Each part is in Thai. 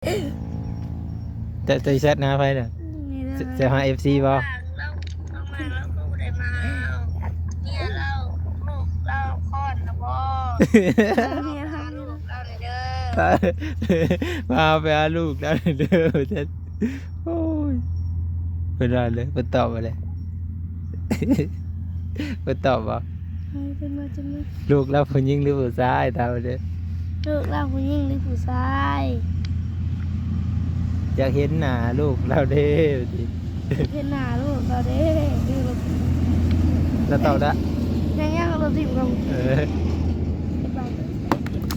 จะแซดหน้าไปเนี่ยจะหา FC บ่เรามาแล้วก็ได้มาเนี่ยเราลูกเราคลอดนะบ่เนี่ยทำลูกเราเด้อ มาไปหาลูกแล้วเด้อจะโอ้ยเป็นไรเลยเป็นตอบมาเลยเป็นตอบบ่ เป็นมาจะมา ลูกเราผู้หญิงหรือผู้ชายตามมาเลย ลูกเราผู้หญิงหรือผู้ชาย อยากเห็นหน้าลูกเราเด้อ เห็นหน้าลูกเราเด้ แล้วตอบได้ ยังเราถิ่มกัน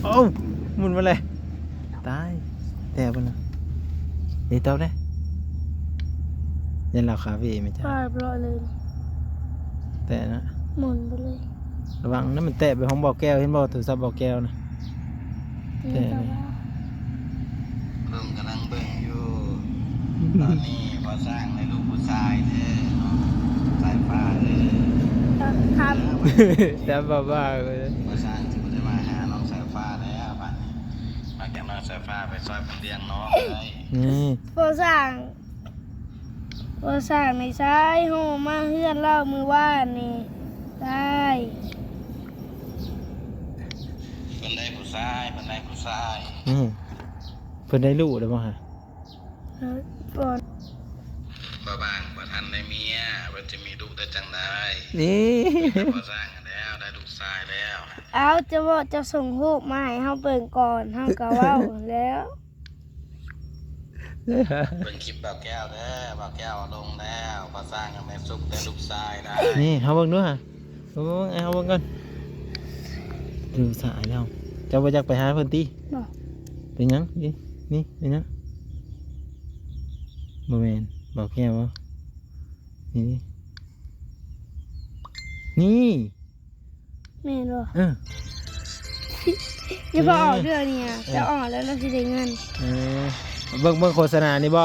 โอ้หมุนมาเลยตายแต่ปะนะนี่ตอบได้ยันเราคาเฟ่ไหมจ๊ะ ปลาปล่อยเลย แต่นะ หมุนไปเลย ระวังนั่นมันแตะไปห้องบอกแก้วเห็นบอกถือซับบอกแก้วนะ นี่ เพิ่มกำลังเบิ่งอยู่ตอนนี้พอสร้างในลูกผู้ชายเด้อสายฟ้าเด้อ ท แต่บ้าๆเลย พอสร้างจะไม่ได้มาหาน้องสายฟ้าแล้วป่านนี้มาจากน้องสายฟ้าไปซอยเป็นเลี้ยงน้องเลย นี่ ำพอสั่งในใช้โหมาเฮือนเล่ามือว่านนี่ได้ เป็นได้ผู้ชายเป็นได้ผู้ชาย นี่เพิ่นได้ลูกแล้วบ่ฮะ ปอน บ่บางบ่ทันได้เมียว่าจะมีลูกได้จังได นี่ พอสร้างแล้วได้ลูกชายแล้ว เอาจะบอกจะส่งรูปมาให้เฮาเบิ่งก่อนเฮาก็เว้าแล้ว เป็นคลิปบ่าวแก้วเด้อบ่าวแก้วเอาลงแล้วพอสร้างยังไม่สุกได้ลูกชายได้ นี่เฮาเบิ่งด้วยฮะเบิ่งเอาเบิ่งก่อนดูสายแล้วเจ้าบ่อยากไปหาเพิ่นติ บ่ เป็นหยังนี่เป็นหยังบ่แม่นบอกแก้วบ่นี่นี่ แม่นบ่ เออ อย่าพอออกเด้อเนี่ยจะออกแล้วเราสิได้เงิน เบิ่งโฆษณานี่บ่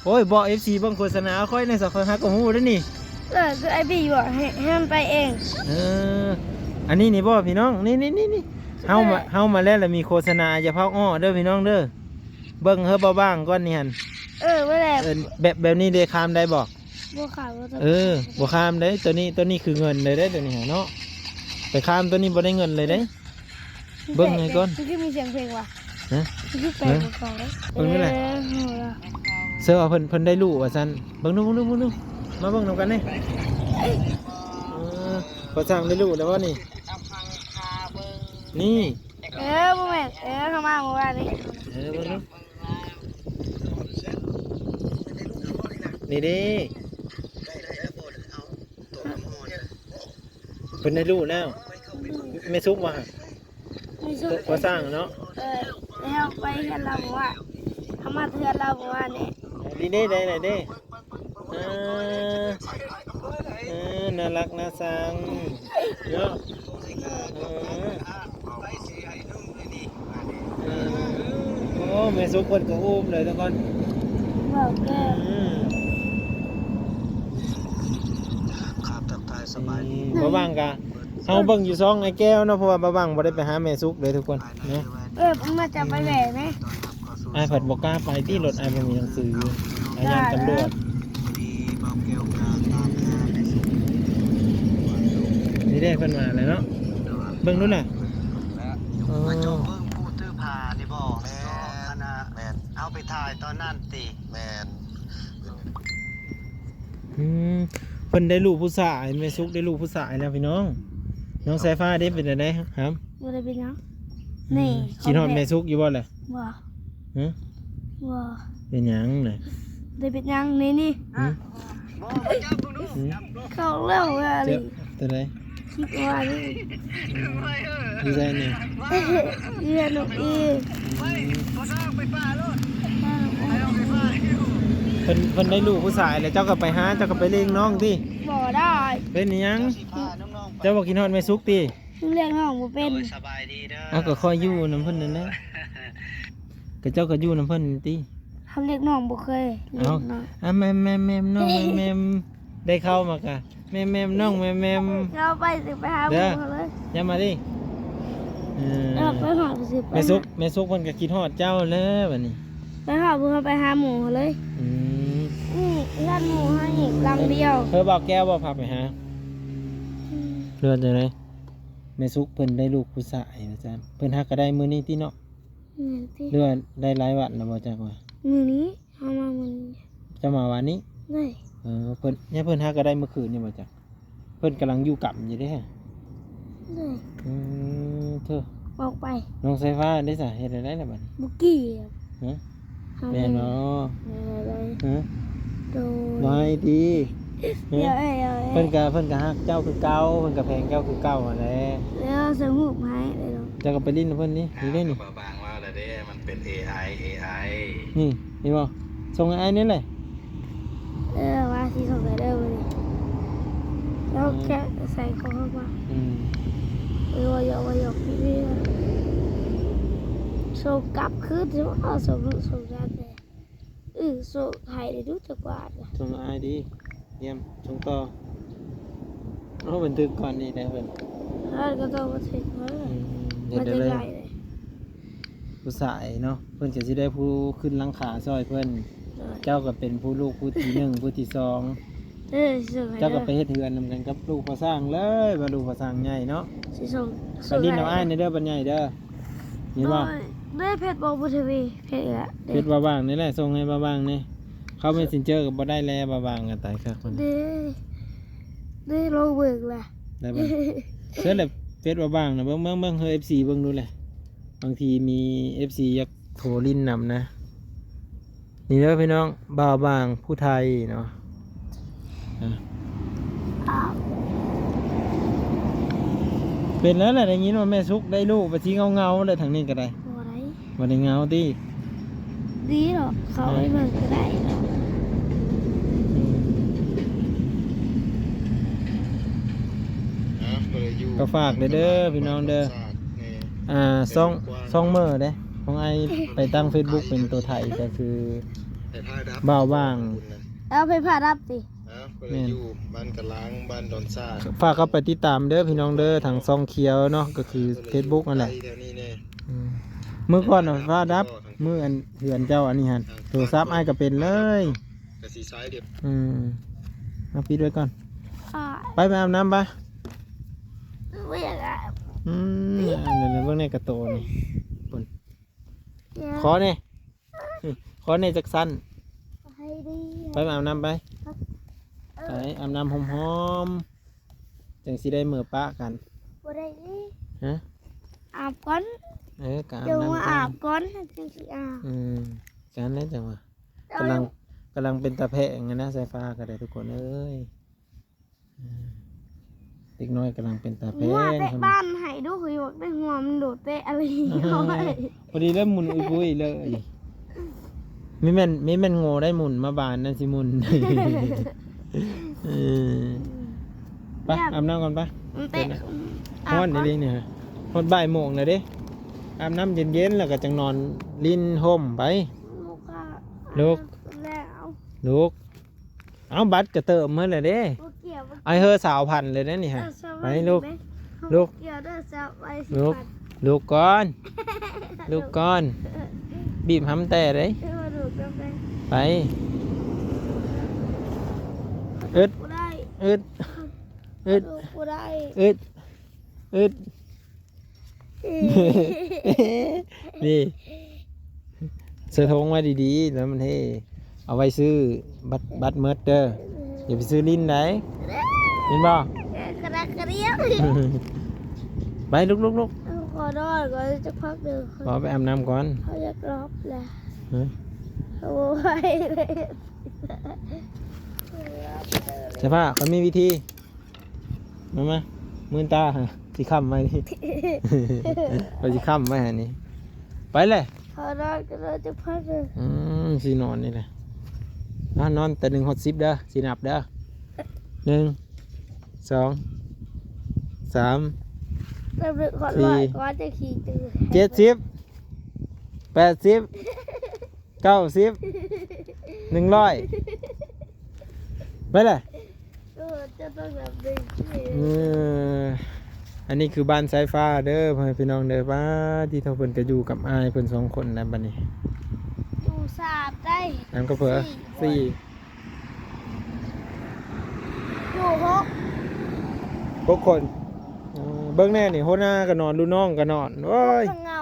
โอ้ยบ่ FC เบิ่งโฆษณาค่อยในสักคนฮักก็ฮู้เด้อนี่ คือไอ้พี่อยู่ให้มันไปเอง อันนี้นี่บ่พี่น้องนี่เฮามาแล้วมีโฆษณาอย่าเผาอ้อเด้อพี่น้องเด้อเบิ่งเฮาบ้างก่อนนี่หั่น ว่าแหละ แบบนี้ได้คามได้บ่ บ่ขายบ่ต้อง บ่คามได้ตัวนี้คือเงินเลยได้ตัวนี้เนาะไปคามตัวนี้บ่ได้เงินเลยได้เบิ่งให้ก่อน คือมีเสียงเพลงว่ะ ฮะ คือแปลงของเลย เบิ่งนี่แหละ เสื้อว่าเพิ่นได้ลูกว่าซั่นเบิ่งดูมาเบิ่งนำกันนี่พอสร้างได้ลูกแล้วบ่นี่นี่ บ่แม่นเข้ามาเมื่อวานนี้ เบิ่งดูนี่เด้เพิ่นได้ลูกแล้วไม่ซุกว่า มีสุด พอสร้างเนาะ แล้วไปเฮือนเราบอกว่าเขามาเฮือนเราบอกว่านี่ ดีเด้ได้เด้น่ารักน่าสังเนาะโอ้แม่ซุกเพิ่นก็อุ้มเลยทุกคน บอกแก ครับทักทายสบายดี บ่บังกะเฮาเบิ่งอยู่ซองไอ้แก้วเนาะเพราะว่าบ่บังบ่ได้ไปหาแม่ซุกเลยทุกคนเนาะ ผมมาจะไปแหล่ไหม อ้ายผัดบ่กล้าไปที่รถอ้ายบ่มีหนังสืออยู่อาญาตำรวจ ดีบ่าวแก้วกลางตามงานในสุด นี่ได้เพิ่นมาเลยเนาะเบิ่งดูน่ะอ๋อ มาจมเบิ่งผู้ตื้อผ่านี่บอกแม่คณะแม่นเอาไปถ่ายตอนนั้นติแม่น เพิ่นได้ลูกผู้ชายแม่ซุกได้ลูกผู้ชายแล้วพี่น้องน้องสายฟ้าได้เป็นจังไดครับ บ่ได้เป็นหยังนี่ คิดฮอดแม่ซุกอยู่บ่ล่ะ บ่ ฮะ บ่ เป็นหยังน่ะ ได้เป็นหยังนี่ หึหึ เขาเล่าว่า เจ้าตัวใด คิดว่านี่ อยู่ได้นี่ เรียนลูกอี เพิ่นได้ลูกผู้ชายแล้วเจ้าก็ไปหาเจ้าก็ไปเลี้ยงน้องติ บ่ได้ เป็นหยังเจ้าบ่กินฮอดแม่ซุกติ เรียนห้องบ่เป็น สบายดีเด้อ เอาก็คอยอยู่นำเพิ่นนั่นแหละก็เจ้าก็อยู่นำเพิ่นติ ทำเรียกน้องบ่เคยเรีย เอา กน้อง แม่น้องแม่ได้เข้ามากะแม่น้องแม่ เราไปสิไปหาหมู่เขาเลย อย่ามาดิ เราไปหาสิไป แม่ซุกเพิ่นก็คิดฮอดเจ้าแล้วบัดนี้ ไปหาเพื่อไปหาหมูเลย อืม ร้านหมูให้อีกหลังเดียว เธอบอกแก้วบ่พาไปหาเรือนจังได๋แม่สุกเพิ่นได้ลูกผู้ชายอาจารย์เพิ่นฮักก็ได้มื้อนี้ติเนาะ นี่ที่ เรือว่าได้หลายวันแล้วบ่จักว่า มือนี้เอามามือนี้ จะมาวันนี้ ได้ เพิ่นเนี่ยเพิ่นฮักก็ได้เมื่อคืนนี่บ่จักเพิ่นกำลังอยู่กับอยู่เด้ ได้ เธอ บอกไป น้องสายฟ้าได้สาเหตุอะไรล่ะบัดนี้ บุกกี้ ฮะแม่นบ่ อะไร ฮะ โดน ไว้ดี เดี๋ยว เพิ่นก็ฮักเจ้าคือเก่าเพิ่นก็แพงเจ้าคือเก่าหั่นแหละ แล้วสมุกให้เลยหรอ เจ้าก็ไปลิ้นกับเพิ่นนี่นี่เด้นี่ บางว่าแล้วเด้มันเป็น AI นี่นี่บ่ส่งไอ้นี่แหละ ว่าที่ส่งไปได้เลยแล้วแค่ใส่ของเข้ามา อืม ว่าหยอกพี่ส่งกลับคืนที่ว่าเอาส่งลูกส่งยันเลยส่งไทยได้ดูจักว่าเลย ส่งไอ้ดีเยี่ยมส่งต่อเอาบันทึกก่อนนี่ได้เพิ่น แล้วก็ต้องมาถึงว่า เดี๋ย มั วน ได้ จะ เลย ใหญ่เลย ผู้สายเนาะเพิ่นก็สิได้ผู้ขึ้นหลังขาซอยเพิ่นเจ้าก็เป็นผู้ลูกผู้ที่หนึ่งผู้ที่สอง ส่งให้ เจ้าก็ไปเฮ็ดเฮือนนำกันกับลูกพ่อสร้างเลยมาดูพ่อสร้างใหญ่เนาะ สิส่ง ไปดินเอาอ้ายในเด้อบันใหญ่เด้อนี่บ่ ได้เพชรบอกบุตรวีเพชรละ เฮ็ดบ่าวางนี่แหละส่งให้บ่าวางนี่เขาไม่สินเจอก็บ่ได้แล้วบ่าวางก็ตายครับคน ได้ลงเบิกละ ได้บ่เพิ่นแหละเฟซบ่าวางน่ะเบิ่งเฮอ FC เบิ่งดูแหละบางทีมี FC อยากโทรลิ้นนำนะ นี่เด้อพี่น้องบ่าวบางผู้ไทยเนาะเป็นแล้วแหละอย่างนี้เนาะแม่สุกได้ลูกไปที่เงาๆเลยทางนี้ก็ได้ อะไร บ่ได้เงาติ ดีหรอเขาไม่เบิกก็ได้ ก็ฝากเด้อพี่น้องเด้อซ่องเมอร์เด้ของไอไปตั้ง Facebook เป็นตัวไทยก็คือบ่าวบ้าง เอาไปผ่ารับสิ ก็เลยอยู่บ้านกะล้างบ้านดอนซ่า ฝากเข้าไปติดตามเด้อพี่น้องเด้อทางซ่องเขียวเนาะก็คือ Facebook นั่นแหละ แถวนี้แน่ มื้อก่อนน่ะฟ้าดับมื้ออันเหือนเจ้าอันนี้หั่นโทรศัพท์ไอก็เป็นเลย กะสีซ้ายเดียว เอาปิดไว้ก่อน อ่า ไปอาบน้ำปะ ไม่อยากอ่ะ อันนี้เบิ่งในกระโตนี่ปุ่นขอนี่ขอในจักสั้น ให้ดี ไปอาบน้ำไปไปอาบน้ำหอมๆจังสิได้มือปะกัน บ่ได้ดิ ฮะ อาบก่อน กอาบ เดี๋ยว น้ำ มา กั อาบ น ก่อนจังสิอาบ การเล่นจังวะกำลังเป็นตาแพะอย่างนั้นนะสายฟ้าก็ได้ทุกคนเอ้ยเด็กน้อยกำลังเป็นตาแพะ หัวเตะบ้านให้ดูคือบอกได้หัวมันโดดเตะอะไรน้อย พอดีเริ่มหมุนอุ้ยๆเลยไม่แม่นโง่ได้หมุนมาบานนั่นสิหมุนไปอาบน้ำก่อนปะ มันเตะ ฮ้อนนี่เนี่ยฮอดบ่ายโมงเลยเด้อาบน้ำเย็นๆแล้วก็จังนอนลิ้นห่มไป ลูก แล้ว ลูกเอาบัตรกระเติมเมื่อไรเด้ บ่เกี่ยวบ่ ไอเฮอ3,000เลยนะนี่ฮะไปลูก ลูก เกี่ยวด้วยสาวไปสิ ลูกลูกก่อนลูกก่อนบีบห้ำแต่เลย มาดูกันไป ไปอึด กูได้ อึดอึด ดูกูได้ อึดอึดนี่เสื้อทงไว้ดีๆแล้วมันเท่เอาไว้ซื้อบัตรเมิร์ดเด้ออย่าไปซื้อลิ้นไหนเห็นบ่ กระดาษกระเดียว ไปลุก ขอโทษก่อนจะพักเดิน ขอไปอาบน้ำก่อน เขาจะกรอบแหละ ฮะ โอ้ยเลย ใช่ปะเขามีวิธีมามือตาสิค้ำไว้นี่ เราสิค้ำไว้ฮะนี่ไปเลย ขอโทษก็เลยจะพักเดิน สินอนนี่แหละนอนแต่1 ฮอด 10เด้อสินับเด้อ1 2 3 เริ่มขอลอยก่อนจะขี่ตื่น 70 80 90 100ไปเลย จะต้องแบบดึง อันนี้คือบ้านสายฟ้าเด้อพ่อแม่พี่น้องเด้อว่าที่เท่าเพิ่นก็อยู่กับอ้ายเพิ่น2 คนนะบัดนี้ ดู สาบได้ น้ำกระเพื่อสี่ อยู่หก พวกคนเบิ้งแน่นี่โหหน้าก็นอนดูน้องก็นอนโอ้ย ข้างเงา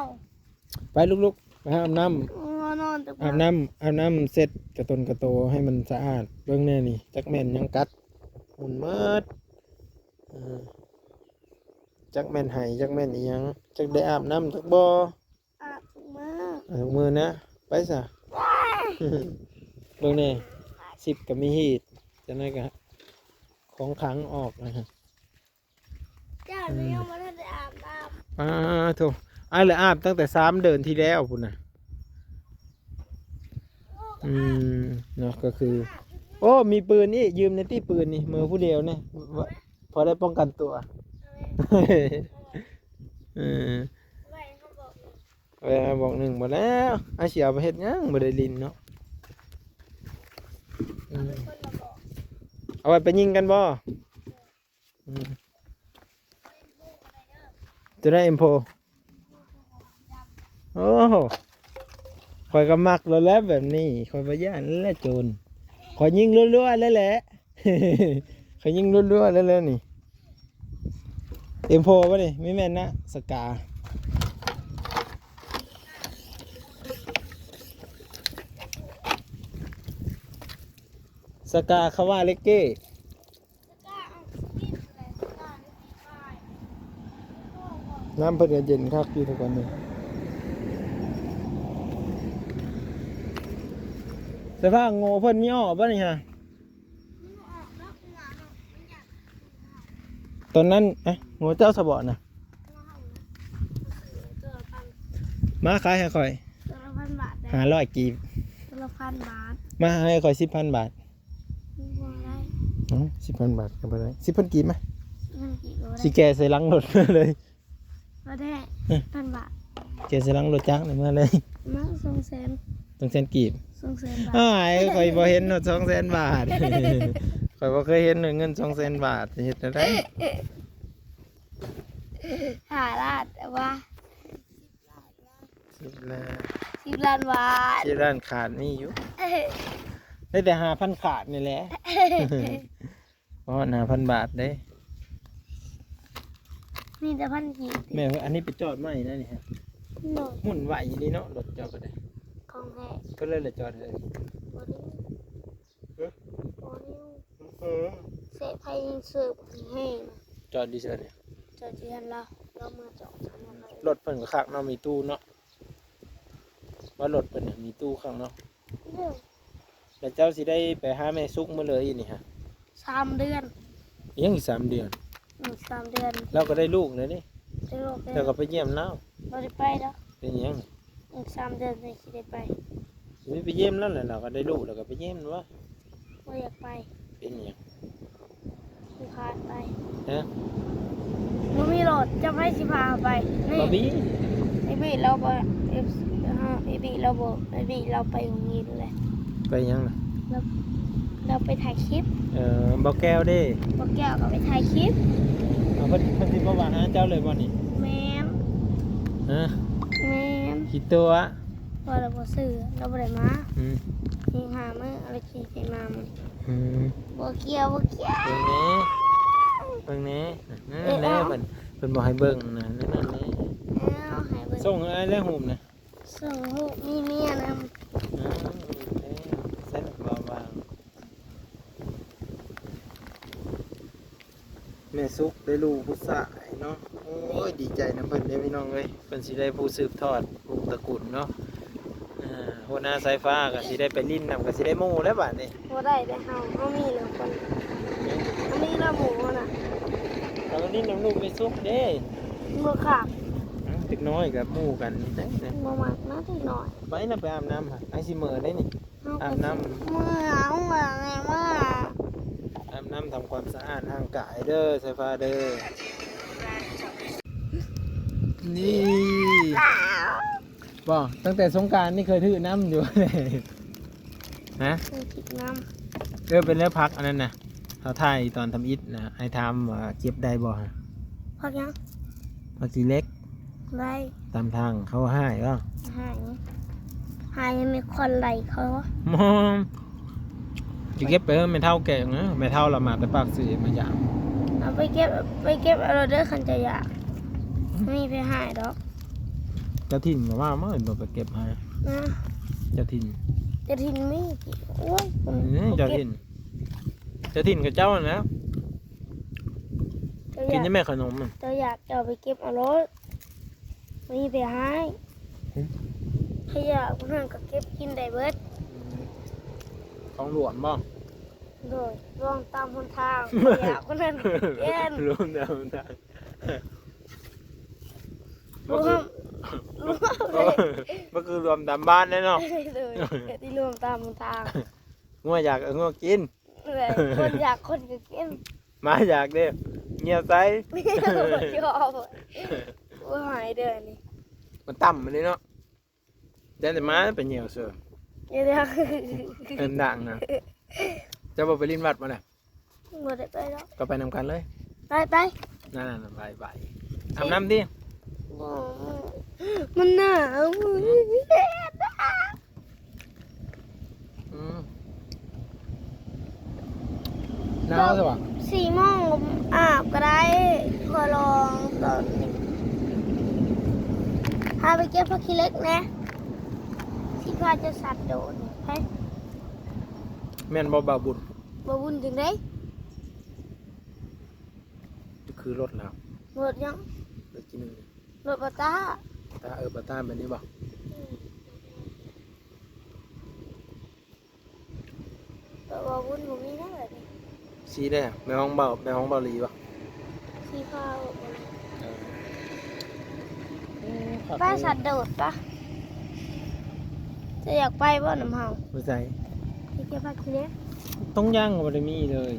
ไปลุกๆไปอาบน้ นอนแต่ ำอาบน้ำเสร็จกระตนกระโตให้มันสะอาดเบิ้งแน่นี่จักแม่นยังกัดหุ่นเมิดจักแม่นไห้จักแม่นอีหยังจักได้อาบน้ำจักบ่ อาบถุงมือ ถุงมือนะไปซะ เบิ่งนี่10ก็มีฮีตจะนั่นก็ของขังออกนะฮะ เจ้าเนี่ยยังไม่ได้อาบน้ำ โถเลยอาบตั้งแต่3 เดือนที่แล้วพุ่นน่ะเนาะก็คือ โอ้มีปืนนี่ยืมในที่ปืนนี่มือผู้เดียวเนี่ยพอได้ป้องกันตัว ไว้เขาบอก บอกหนึ่งหมดแล้วอาเสียไปเฮ็ดหยังบ่ได้ลินเนาะ คนละบอก เอาไว้ไปยิงกันบ่จะได้เอ็มโพโอ้โหคอยก็มักแล้วแหละแบบนี้คอยบ่ย่านแล้วโจรคอยยิงรัวๆแล้วแหละ คอยยิงรัวๆแล้วนี่เอ็มโพบ่นี่ไม่แม่นนะสกาสกาคาวาเล็กเก้ กล้าเอาดิ้นอะไรกล้าดิ้นไป น้ำเพิ่นก็เย็นครับอยู่ทุกวันนี้สภาพโง่เพิ่นย่อบ่นี่ฮะ มันออกแล้วหมาเนาะมันอยาก ตอนนั้นโง่เจ้าสะบอน่ะ เล่านะตัวละพัน มาขายให้ข่อย ตัวละพันบาทได้ 500กีบ ตัวละพันบาท มาให้ข่อย 10,000 บาท มีบัวได้ 10,000 บาทก็บ่ได้ 10,000 กีบไหม เงินกี่บัวได้ สิแกใส่หลังรถมาเลย ก็ได้พันบาท แกใส่หลังรถจักรนี่มาเลย มา200,000 ต้องเซ็นกีบ 200,000 บาท อ้ายข่อยบ่เห็นเนาะ200,000 บาท ข่อยบ่เคยเห็นเงิน200,000 บาทสิเฮ็ดจังได๋ หาลาดแต่ว่า 10 ล้าน 10 ล้านบาท ที่ร้านขาดมีอยู่ได้แต่5,000 ขาดนี่แหละ เพราะ5,000 บาทเด้ มีแต่พันกี่ แม่ว่าอันนี้ไปจอดใหม่นะนี่ฮะ หน่อย หมุนไหวอยู่นี่เนาะรถจอดก็ได้ ของแท้ ก็เลยจอดเลย โอนิวโอนิวเสพไทยยิงสืบให้ จอดดีเสียเนี่ย จอดเจียนเรามาจอดทำอะไร รถเพิ่นก็คักเนาะมีตู้เนาะว่ารถเพิ่นน่ะมีตู้ข้างเนาะ เรื่อง แล้วเจ้าสิได้ไปหาแม่ซุกมื้อเลยนี่ฮะ 3 เดือน ยังอีก3 เดือน 3 เดือน เราก็ได้ลูกแล้วนี่ จะโลก เดี๋ยวก็ไปเยี่ยมแล้ว เราได้ไปแล้ว เป็นหยัง อีก3 เดือนจะได้ไป สิไปเยี่ยมแล้วแหละเราก็ได้ลูกแล้วก็ไปเยี่ยมวะ เราอยากไป เป็นหยัง คือพาไป ฮะ เรามีรถจะไม่สิพาไปนี่ บ่มี ไอบีเราบอกไอบีเราบอกไอบีเราไปโรงเรียนเลย ไปหยังล่ะ เราไปถ่ายคลิป บ่แก้วเด้ บอกแก้วก็ไปถ่ายคลิป เอาเพิ่นสิบ่ว่าหาเจ้าเลยบ่นี่ แมน ฮะ แมน คิดตัว พอเราบอซื้อเราบ่ได้มา อืม ยิงหามืออะไรขี่ไปมา อืม บ่เกี่ยวบ่เกี่ยว เบิ่งนี้นั่นแหละเพิ่นบอกให้เบิ่งนะนั่นนี่ เอาให้เบิ่ง ส่งอะไรแล้วหุ่มนะ ส่งลูกมีเมียน เส้นเบาๆแม่ซุกได้ลูกผู้ชายเนาะโอ้ยดีใจนะเพิ่นเด้อพี่น้องเอ้ยเพิ่นสิได้ผู้สืบทอดวงตระกูลเนาะหัวหน้าสายฟ้าก็สิได้ไปลิ้นนำก็สิได้หมู่แล้วบัดนี้ บ่ได้แต่เฮามีแล้วคนอันนี้เราหมูน่ะ เราก็ลิ้นนำลูกไปซุกเด้ บ่ขาด เด็กน้อยกับหมู่กันนี่ได้นะ บ่มักนะทีหน่อย ไปนะไปอาบน้ำค่ะไอซิเมอร์ได้นี่ อาบน้ำ เมื่อเอาไงเมื่อ อาบน้ำทำความสะอาดทางกายเด้อสายฟ้าเด้อนี่บอกตั้งแต่สงกรารนี่เคยถือน้ำอยู่เลยฮะ คือจิบน้ เป็นแล้วพักอันนั้นนะเขาถ่ายตอนทำอิฐนะให้ทำว่าเก็บได้บ่ฮะ ำพักยัง พักสีเล็ก ไร ตามทางเขาให้ก็ หายห ายยังมีคนไหลเขาวะ มองจะเก็บไปไม่เท่าแก่นะไม่เท่าเรามาแต่ปากสีมาอย่าง เอาไปเก็บเอาเราเด้อคันจะอยากไม่มีไปหายดอก เจ้าถิ่นก็ว่าเมื่อเราไปเก็บให้ นะ เจ้าถิ่น จะทินไม่กี่โอ้ยผม เจ้าถิ่นกับเจ้าน่ะนะ จะ กิ อน ยาก ยังแม่ขนมมัน จะอยากจะเอาไปเก็บเอารถไม่มีไปหาย อืม ถ้าอยากมันหันก็เก็บกินได้เบิด ของหลวงบ่ โดยร่องตามหนทางอยากมันหันเย็น รวมดาวดาว รวมเลย มันคือรวมตามบ้านแน่เนาะ เลยที่รวมตามหนทาง งัวอยากงัวกิน เลยคนอยากคนก็กิน หมาอยากเด้อเงียบใจ ยอมว่าหายเดือนนี่ มันต่ำมันนี่เนาะแต่หมาเป็นเหี่ยวเสือ เดี๋ยว เอินดังนะจะบอกไปลินวัดมาเนี่ย หมดไปแล้ว ก็ไปนำกันเลย ไป นั่นๆไปอาบน้ำดิ มันหนาว อืมหนาวใช่ปะ 4 โมงอาบก็ได้ขอลองตอนนี้พาไปเก็บผักขี้เล็กนะที่พาจะสัตว์โดดไป แม่นบ่บาบุญ บ่วุ่นถึงได้ คือรถแล้ว รถยัง รถจีนึง รถปะตา ตาปะตาแบบนี้บ่ บ่วุ่นบ่มีนะแบบนี้ สีได้แม่ห้องเบาหลีบ่ ที่พาไปสัตว์โดดปะจะอยากไปบ่น้ำเฮา บ่ใส่ ไปเก็บผักขี้เล็ก ต้องย่างก็บ่ได้มีเลย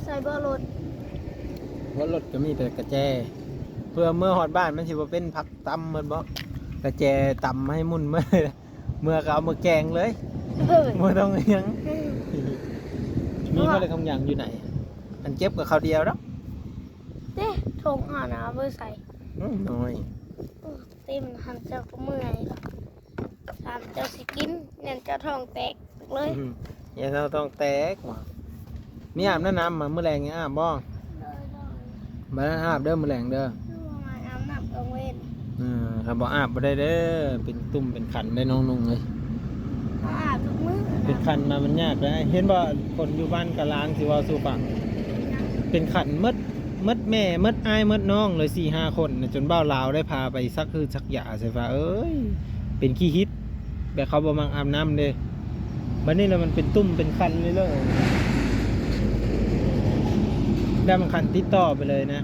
ใส่บ่รถ เพราะรถก็มีแต่กระแจเพื่อเมื่อฮอดบ้านมันสิบ่เป็นผักตำมันบ่กระแจตำให้มุ่นเมื่อก็เอามาแกงเลยบ่ต้องอิหยังมีบ่ได้ทำอย่างอยู่ไหนอันเจ็บกับเขาวเดียวเนาะ เด้ทงหาน้ำเบอร์ใส่ น้อย เต็มหันเจ้าก็เมื่อยถามเจ้าสิกินเนี่ยเจ้าท้องแตกเลย อย่าเราต้องแตกว่ะมีอาบน้ำมามื้อแรงนี่อาบบ่บ่ได้อาบเด้อมื้อแรงเด้อ มาอาบน้ำกลางเว้น ถ้าบ่อาบบ่ได้เด้อเป็นตุ่มเป็นขันได้น้องนุ่งเลย มาอาบทุกมื้อ เป็นขันมามันยากได้เห็นบ่คนอยู่บ้านกะล้างสิว่าสู่ฟังเป็นขันมดแม่มดอ้ายมดน้องเลย 4-5 คนน่ะจนเบ้าลาวได้พาไปซักคือซักยาใช่ฟ้าเอ้ยเป็นขี้ฮิตแบบเขาบ่มักอาบน้ำเด้บัดนี้แล้วมันเป็นตุ่มเป็นคันเลยเลยได้มันคันติดต่อไปเลยนะ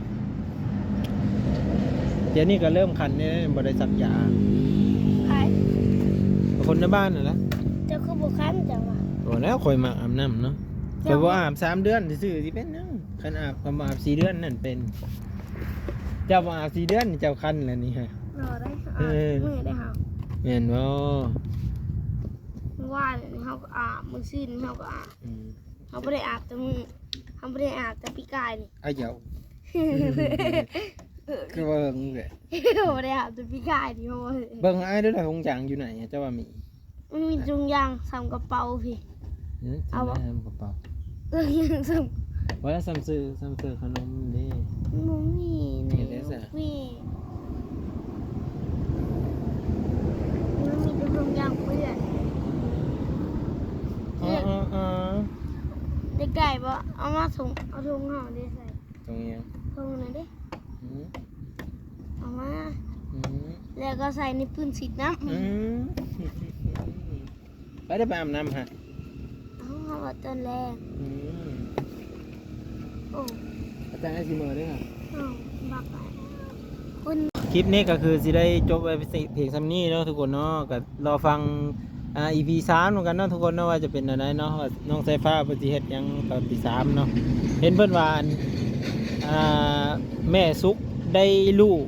เดี๋ยวนี้ก็เริ่มคันนี่บ่ได้ซักยา ใคร คนในบ้านน่ะแหละ เจ้าคือบุคันจังวะ โอ้แล้วคอยมาอาบน้ำเนาะคอยบ่อาบ3 เดือนซื่อๆสิเป็นนังคันอาบก็มาอาบ4 เดือนนั่นเป็น เจ้าบ่อาบ4 เดือนนี่เจ้าคันแล้วนี่ฮะ รอได้อาบมื้อได้หา แม่นบ่ เมื่อวานนี่เฮาก็อาบมื้อซื่นเฮาก็อาบ อืม เฮาบ่ได้อาบแต่มื้อเฮาบ่ได้อาบแต่ปีกายนี่ อ้ายเจ้าคือว่าเบิ่งแหละ เฮาบ่ได้อาบแต่ปีกายนี่เฮาบ่ได้ เบิ่งอ้ายด้วยล่ะคงจังอยู่ไหนเจ้าว่ามี มันมีจุงยางทำกระเป๋าพี่ เอาบ่ ทำกระเป๋า ยังท ว่าแล้วซ้ำซื้อขนมนี่ ำมันมีใน เห็นได้ซะ มีมันมีแต่จุงยางเพื่อน อ๋อ ได้ไก่บ่เอามาถุงเอาถุงห่อได้ใส่ ตรงนี้ ถุงนั้นดิ อืม เอามา อืม แล้วก็ใส่ในปืนฉีดน้ำ อืมไปได้ไปอาบน้ำฮะ เอาว่าตอนแรก อืม โอ้ อาจารย์ให้ซิเมอร์ด้วยค่ะ เอาบักไปคุณ คลิปนี้ก็คือสิได้จบไปเพียงซ้ำนี้เนาะทุกคนเนาะก็รอฟังEP 3เหมือนกันเนาะทุกคนเนาะว่าจะเป็นอะไรเนาะว่าน้องสายฟ้าเพิ่นสิเฮ็ดหยังตอนที่3เนาะเห็นเพิ่นว่าแม่สุกได้ลูก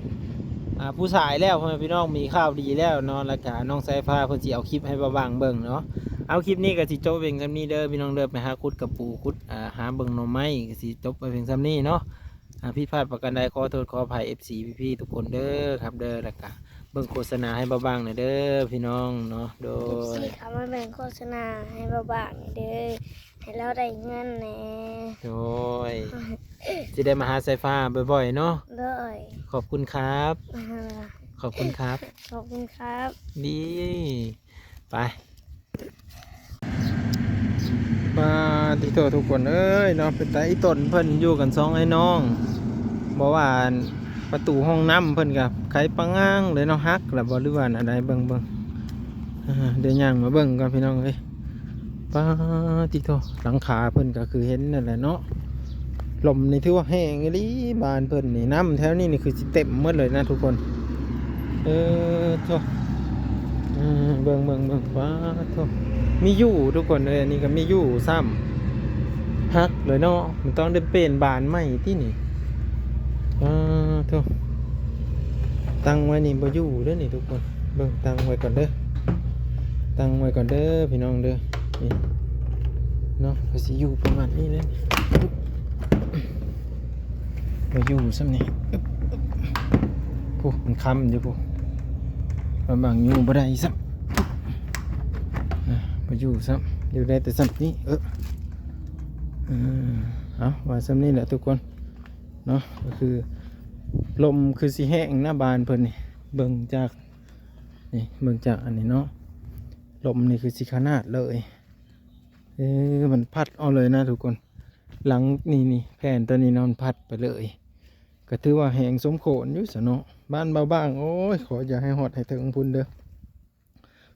ผู้ชายแล้วพ่อแม่พี่น้องมีข่าวดีแล้วเนาะแล้วก็น้องสายฟ้าเพิ่นสิเอาคลิปให้บ่บางเบิ่งเนาะเอาคลิปนี้ก็สิจบเพียงซ้ำนี้เด้อพี่น้องเด้อไปหาคุดกับปูคุดหาเบิ่งหน่อไม้ก็สิจบไปเพียงซ้ำนี้เนาะผิดพลาดประการใดขอโทษขออภัย FC พี่ๆทุกคนเด้อครับเด้อแล้วก็ เบิ่งโฆษณาให้เบาบางหน่อยเด้อพี่น้องเนาะโดย สิเขามาแบ่งโฆษณาให้เบาบางเด้อให้เราได้เงินแหน่ โดยสิได้มาหาสายฟ้าบ่อยๆเนาะ เด้อ ขอบคุณครับ ขอบคุณครับ ขอบคุณครับ ดีไปมาที่โตทุกคนเอ้ยเนาะเป็นไตอีต้นเพิ่นอยู่กันสองไอ้น้องบอกว่าประตูห้องน้ำเพิ่นกับไขปังง้างเลยเนาะฮักแล้วบ่หรือว่าอะไรเบิ่งเดี๋ยวย่างมาเบิ่งกันพี่น้องเอ้ยป้าที่โตหลังคาเพิ่นก็คือเห็นนั่นแหละเนาะลมนี่ถือว่าแห้งอีหลีบ้านเพิ่นนี่น้ำแถวนี้นี่คือสิเต็มหมดเลยนะทุกคนโตเบิ่งว้าโธ่มีอยู่ทุกคนเลยอันนี้ก็มีอยู่ซ้ำฮักเลยเนาะมันต้องได้เป็นบานใหม่ที่นี่โธ่ตั้งไว้นี่บ่อยู่เด้อนี่ทุกคนเบิ่งตั้งไว้ก่อนเด้อพี่น้องเด้อนี่เนาะก็สิอยู่ประมาณนี้เลยบ่อยู่ซ้ำนี่ปุ๊บมันค้ำอยู่ปุ๊บางอยู่บ่ได้ซ้ำมาอยู่ซ้ำอยู่ได้แต่ซ้ำนี้เอาว่าซ้ำนี้แหละทุกคนเนาะก็คือลมคือสีแห้งหน้าบานเพิ่นนี่เบิ่งจากอันนี้เนาะลมนี่คือสีขนาดเลยมันพัดเอาเลยนะทุกคนหลังนี่แผ่นตัวนี้นอนพัดไปเลยก็ถือว่าแห้งสมโขนอยู่ซะเนาะบ้านเบาบ้างโอ้ยขออย่าให้หอดให้ถึงพุ่นเด้อ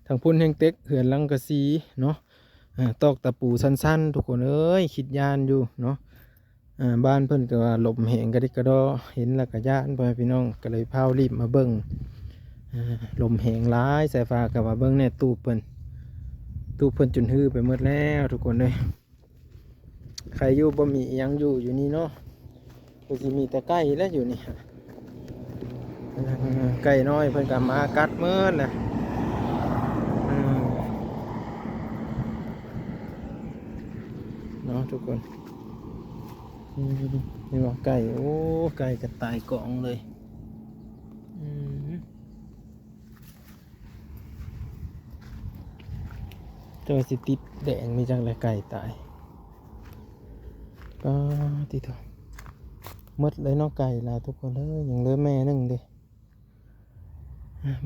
ทางพุ่นแห่งเต็กเหือนลังกะซีเนาะตอกตะปูสั้นๆทุกคนเอ้ยคิดยานอยู่เนาะบ้านเพิ่นก็ว่าลมแห้งกระดิกกระดอเห็นแล้วก็ย่านพ่อพี่น้องก็เลยพารีบมาเบิ่งลมแห้งร้ายสายฟ้ากับว่าเบิ่งเนี่ยตูบเพิ่นจนฮือไปหมดแล้วทุกคนเลยใครอยู่บ่มียังอยู่นี่เนาะก็สิมีแต่ไก่แล้วอยู่นี่ไก่น้อยเพิ่นก็มากัดเมื่อน่ะเนาะทุกคนนี่ว่าไก่โอ้ไก่กระต่ายกองเลยตัวสิติดแดงมีจังไรไก่ตายก็ติดต่อมดเลยเนาะไก่ละทุกคนเลยอย่างเหลือแม่หนึ่งดิ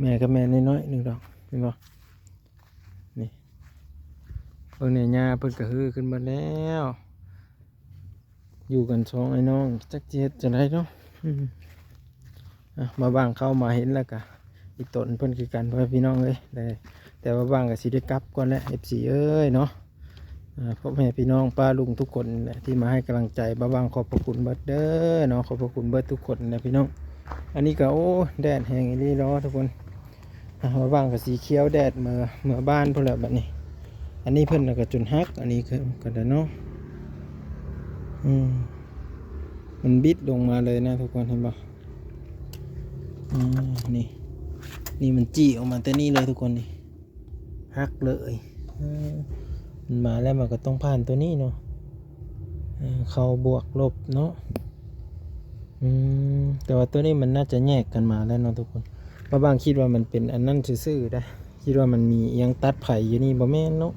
แม่กับแม่น้อยๆหนึ่งดอกเห็นบ่นี่เพิ่งเนี่ยหญ้าเพิ่งกระหือขึ้นมาแล้วอยู่กันสองไอ้น้องจักเจ็ดจะได้เนาะมาบ้างเข้ามาเห็นแล้วกะอีกต้นเพิ่นคือกันเพื่อนพี่น้องเลยแต่ว่าบ้างกับสิได้กลับก่อนแล้ว FC เอ้ยเนาะพ่อแม่พี่น้องป้าลุงทุกคนแหละที่มาให้กำลังใจบ้างขอบพระคุณเบิดเด้อเนาะขอบพระคุณเบิดทุกคนนะพี่น้องอันนี้ก็โอ้แดดแห้งอีนี่ล้อทุกคนบ้างกับสีเขียวแดดเมื่อบ้านพวกเราแบบนี้อันนี้เพิ่นก็จนฮักอันนี้คือก็ได้เนาะมันบิดลงมาเลยนะทุกคนเห็นปะนี่มันจี้ออกมาแต่นี่เลยทุกคนนี่ฮักเลยมันมาแล้วมันก็ต้องผ่านตัวนี้เนาะเข้าบวกลบเนาะแต่ว่าตัวนี้มันน่าจะแยกกันมาแล้วเนาะทุกคนบางคิดว่ามันเป็นอันนั้นซื่อๆได้คิดว่ามันมียังตัดไผ่อยู่นี่บ่แม่นเนาะ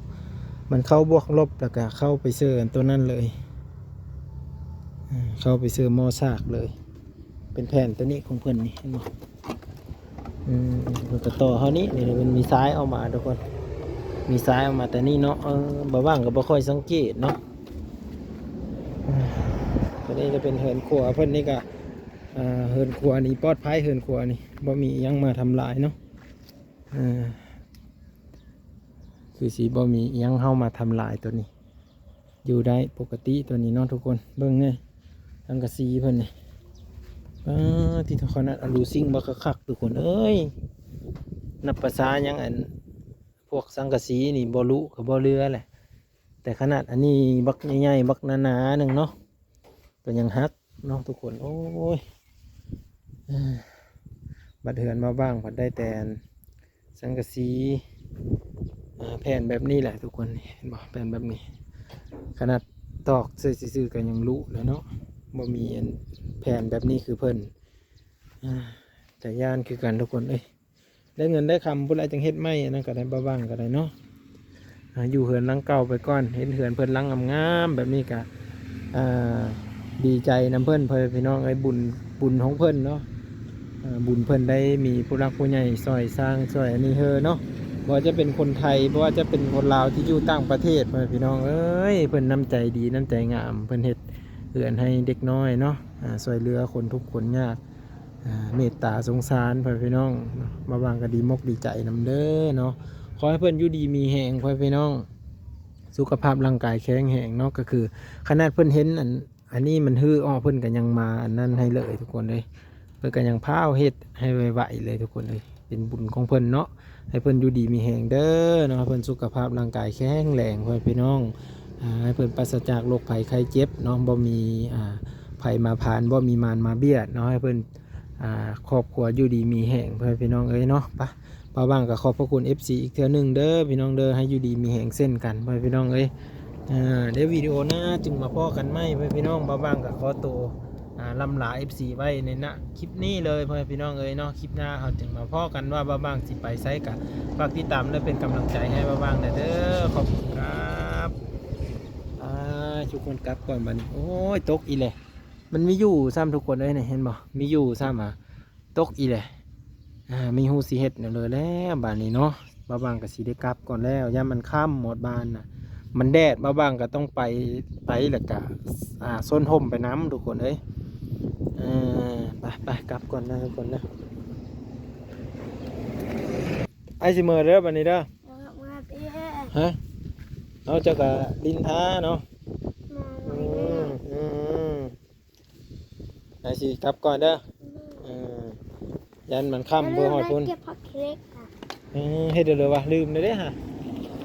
มันเข้าบวกลบแล้วก็เข้าไปเสื่อตัวนั้นเลยเข้าไปเสื่อมอซากเลยเป็นแผ่นตัวนี้ของเพื่อนนี่เห็นไหมแล้วก็ต่อเขานี้นี่มันมีซ้ายออกมาทุกคนมีซ้ายออกมาแต่นี่เนาะบ้างก็บ่ค่อยสังเกตเนาะตัวนี้จะเป็นเหินขัวเพื่อนนี่ก็เหินขัวนี่ปลอดภัยเหินขัวนี่บ่มียังมาทำลายเนาะคือสีบ่มียังเข้ามาทำลายตัวนี้อยู่ได้ปกติตัวนี้เนาะทุกคนเบิ่งเนี่ยทั้งกระซีเพิ่นนี่ที่ทุกคนอลูซิงบักคักทุกคนเอ้ยนับภาษายังอันพวกสังกะสีนี่บ่รู้กับบ่เรือแหละแต่ขนาดอันนี้บักใหญ่ๆบักหนาๆหนึ่งเนาะก็ยังฮักเนาะทุกคนโอ้ยบัดเหือนมาบ้างบัดได้แต่สังกะสีแผ่นแบบนี้แหละทุกคนเห็นบ่แผ่นแบบนี้ขนาดตอกซื่อๆกันยังรู้เลยเนาะบ่มีแผ่นแบบนี้คือเพิ่นแต่ย่านคือกันทุกคน ได้เงินได้คำพุ่นไรจังเฮ็ดไม่อันนั้นก็ได้บ่ว่างก็ได้เนาะอยู่เหือนหลังเก่าไปก่อนเห็นเหือนเพิ่นหลังงามๆแบบนี้ก็ดีใจนำเพิ่นพี่น้องไอ้บุญของเพิ่นเนาะบุญเพิ่นได้มีผู้รักผู้ใหญ่ซอยสร้างซอยอันนี้เฮอเนาะบ่ว่าจะเป็นคนไทยบ่ว่าจะเป็นคนลาวที่อยู่ต่างประเทศพี่น้องเอ้ยเพิ่นน้ำใจดีน้ำใจงามเพิ่นเฮ็ดเหือนให้เด็กน้อยเนาะซอยเหลือคนทุกข์คนยากเมตตาสงสารพี่น้องมาบางก็ดีมกดีใจนำเด้อเนาะขอให้เพิ่นอยู่ดีมีแหงพี่น้องสุขภาพร่างกายแข็งแรงเนาะก็คือขนาดเพิ่นเห็นอันนี้มันฮือเพิ่นก็ยังมาอันนั้นให้เลยทุกคนเลยเพิ่นก็ยังพาเอาเฮ็ดให้ไวๆเลยทุกคนเลยเป็นบุญของเพิ่นเนาะให้เพิ่นอยู่ดีมีแหงเด้อเนาะเพิ่นสุขภาพร่างกายแข็งแรงพี่น้องให้เพิ่นปราศจากโรคภัยไข้เจ็บเนาะบ่มีภัยมาผ่านบ่มีมารมาเบียดเนาะให้เพิ่นครอบครัวอยู่ดีมีแหงพี่น้องเอ้ยเนาะปะป้าบ้างก็ขอบพระคุณ FC อีกเทื่อนึงเด้อพี่น้องเด้อให้อยู่ดีมีแหงเส้นกันพี่น้องเอ้ยเดี๋ยววิดีโอหน้าจึงมาพ้อกันไหมพี่น้องป้าบ้างก็ขอตัวลำลา FC ไว้ในคลิปนี้เลยพี่น้องเอ้ยเนาะคลิปหน้าเขาจึงมาพ้อกันว่าป้าบ้างสิไปไซส์กันฝากติดตามและเป็นกำลังใจให้ป้าบ้างเด้อขอบคุณครับทุกคนกลับก่อนบัดนี้โอ้ยตกอีเลยมันมีอยู่ซ้ำทุกคนเลยเนี่ยเห็นบ่มีอยู่ซ้ำตกอีเลยมีหูสีเห็ดเนี่ยเลยแล้วบ้านนี้เนาะบ้าบางกับสีได้กลับก่อนแล้วย่ามันค่ำหมดบ้านน่ะมันแดดบ้าบางก็ต้องไปแล้วก็ส้นห่มไปน้ำทุกคนเอ้ยไปกลับก่อนนะทุกคนนะไอซิเมอร์เด้อบ้านนี้เด้อฮะเอาเจ้ากับดินท้าเนาะไอซิกลับก่อนเด้อยันมันค่ำเพื่อหอยพุ่นเก็บผักเล็กอ่ะเฮ็ดเดี๋ยววะลืมเลยเด้ฮะ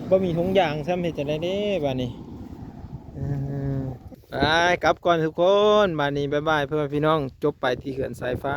บ่มีถุงยางซ้ำเฮ็ดจะได้เด้บ้านนี้ไปกลับก่อนทุกคนบ้านนี้บ๊ายบายเพื่อนพี่น้องจบไปที่เขื่อนสายฟ้า